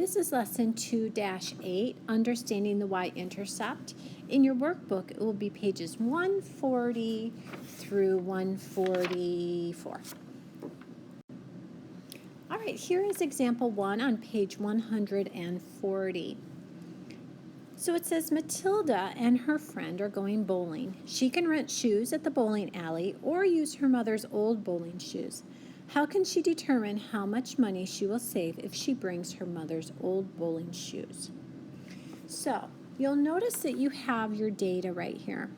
This is lesson 2-8, Understanding the Y-Intercept. In your workbook, it will be pages 140 through 144. All right, here is example 1 on page 140. So it says Matilda and her friend are going bowling. She can rent shoes at the bowling alley or use her mother's old bowling shoes. How can she determine how much money she will save if she brings her mother's old bowling shoes? So you'll notice that you have your data right here.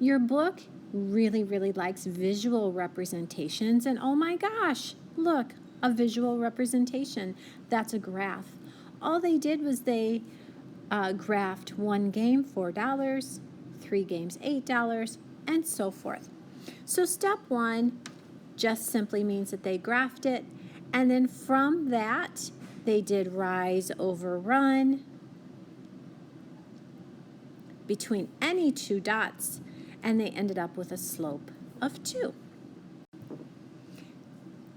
Your book really likes visual representations, and oh my gosh, look, a visual representation. That's a graph. All they did was they graphed one game, $4, 3 games, $8, and so forth. So step 1 just simply means that they graphed it, and then from that, they did rise over run between any two dots, and they ended up with a slope of 2.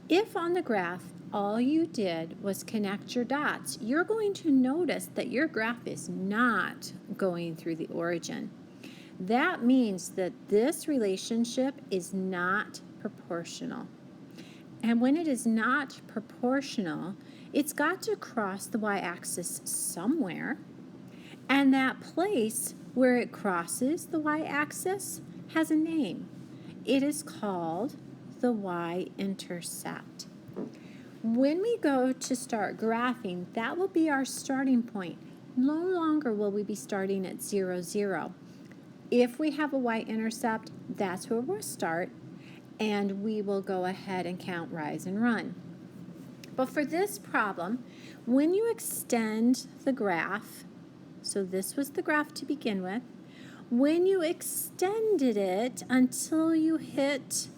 If on the graph all you did was connect your dots, you're going to notice that your graph is not going through the origin. That means that this relationship is not proportional. And when it is not proportional, it's got to cross the y-axis somewhere, and that place where it crosses the y-axis has a name. It is called the Y-intercept. When we go to start graphing, that will be our starting point. No longer will we be starting at 0, 0. If we have a y-intercept, that's where we'll start, and we will go ahead and count rise and run. But for this problem, when you extend the graph, so this was the graph to begin with, when you extended it until you hit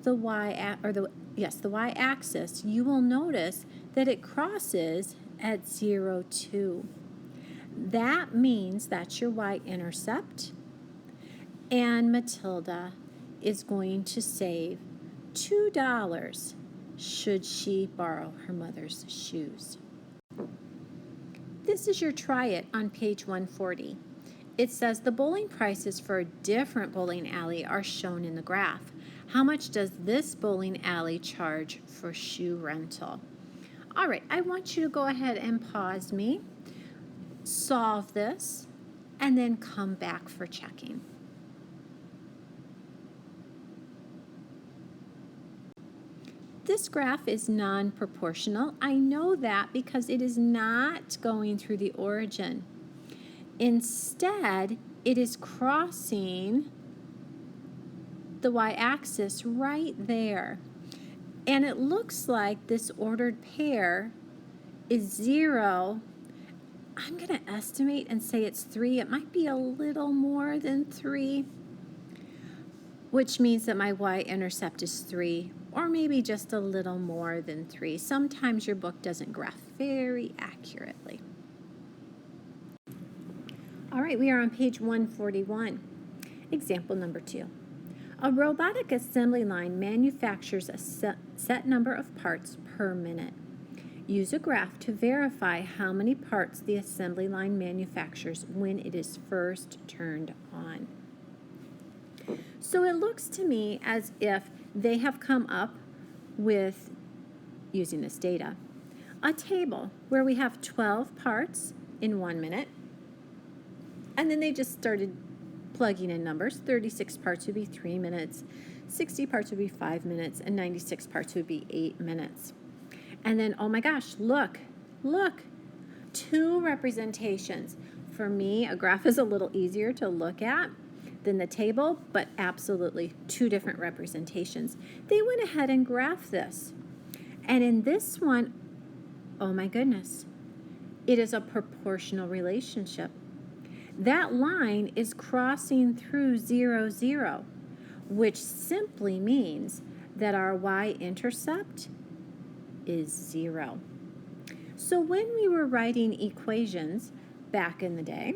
the y-axis, you will notice that it crosses at 0, 2. That means that's your y-intercept, and Matilda is going to save $2 should she borrow her mother's shoes. This is your try it on page 140. It says the bowling prices for a different bowling alley are shown in the graph. How much does this bowling alley charge for shoe rental? All right, I want you to go ahead and pause me, solve this, and then come back for checking. This graph is non-proportional. I know that because it is not going through the origin. Instead, it is crossing the y-axis right there. And it looks like this ordered pair is 0. I'm going to estimate and say it's 3. It might be a little more than 3, which means that my y-intercept is 3, or maybe just a little more than 3. Sometimes your book doesn't graph very accurately. All right, we are on page 141. Example number 2. A robotic assembly line manufactures a set number of parts per minute. Use a graph to verify how many parts the assembly line manufactures when it is first turned on. So it looks to me as if they have come up with, using this data, a table where we have 12 parts in 1 minute, and then they just started plugging in numbers. 36 parts would be 3 minutes, 60 parts would be 5 minutes, and 96 parts would be 8 minutes. And then, oh my gosh, look, 2 representations. For me, a graph is a little easier to look at than the table, but absolutely 2 different representations. They went ahead and graphed this. And in this one, oh my goodness, it is a proportional relationship. That line is crossing through 0, 0, which simply means that our y-intercept is 0. So when we were writing equations back in the day,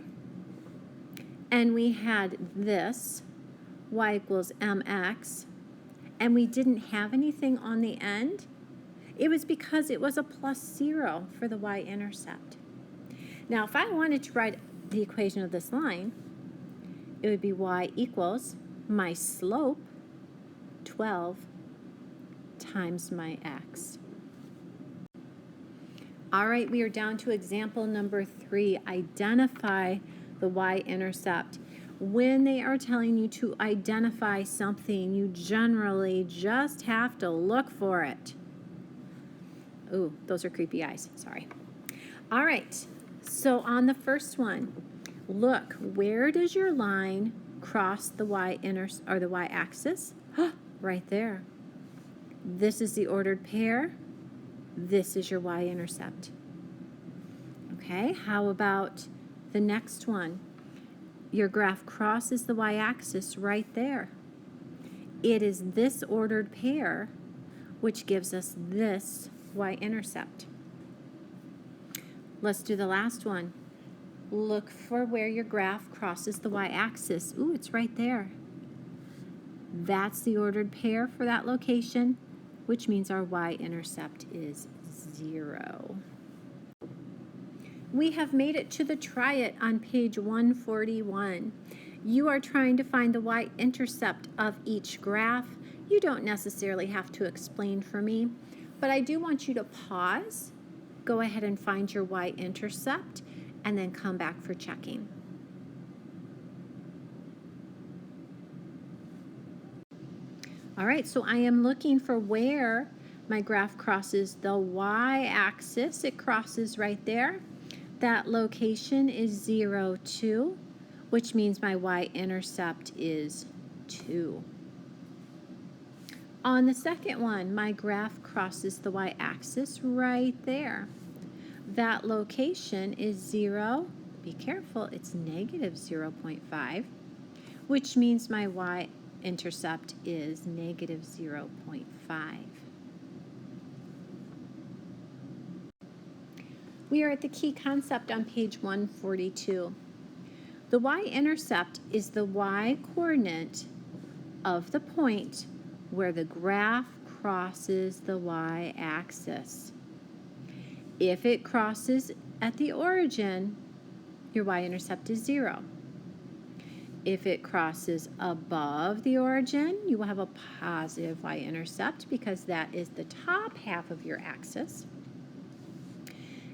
and we had this, y equals mx, and we didn't have anything on the end, It was because it was a plus 0 for the y-intercept. Now, if I wanted to write the equation of this line, it would be y equals my slope, 12, times my x. All right, we are down to example number 3. Identify the y-intercept. When they are telling you to identify something, you generally just have to look for it. Ooh, those are creepy eyes, sorry. All right, so on the first one, look, where does your line cross the the y-axis? Right there. This is the ordered pair. This is your y-intercept. Okay, how about the next one? Your graph crosses the y-axis right there. It is this ordered pair which gives us this y-intercept. Let's do the last one. Look for where your graph crosses the y-axis. Ooh, it's right there. That's the ordered pair for that location, which means our y-intercept is 0. We have made it to the try it on page 141. You are trying to find the y-intercept of each graph. You don't necessarily have to explain for me, but I do want you to pause, go ahead and find your y-intercept, and then come back for checking. All right, so I am looking for where my graph crosses the y-axis. It crosses right there. That location is 0, 2, which means my y-intercept is 2. On the second one, my graph crosses the y-axis right there. That location is 0. Be careful, it's negative 0.5, which means my y-intercept is negative 0.5. We are at the key concept on page 142. The y-intercept is the y-coordinate of the point where the graph crosses the y-axis. If it crosses at the origin, your y-intercept is 0. If it crosses above the origin, you will have a positive y-intercept because that is the top half of your axis.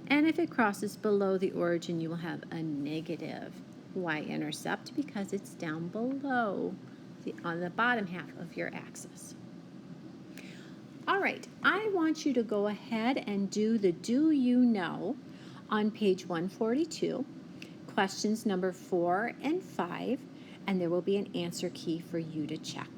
And if it crosses below the origin, you will have a negative y-intercept because it's down below on the bottom half of your axis. All right, I want you to go ahead and do the do you know on page 142, questions number 4 and 5, and there will be an answer key for you to check.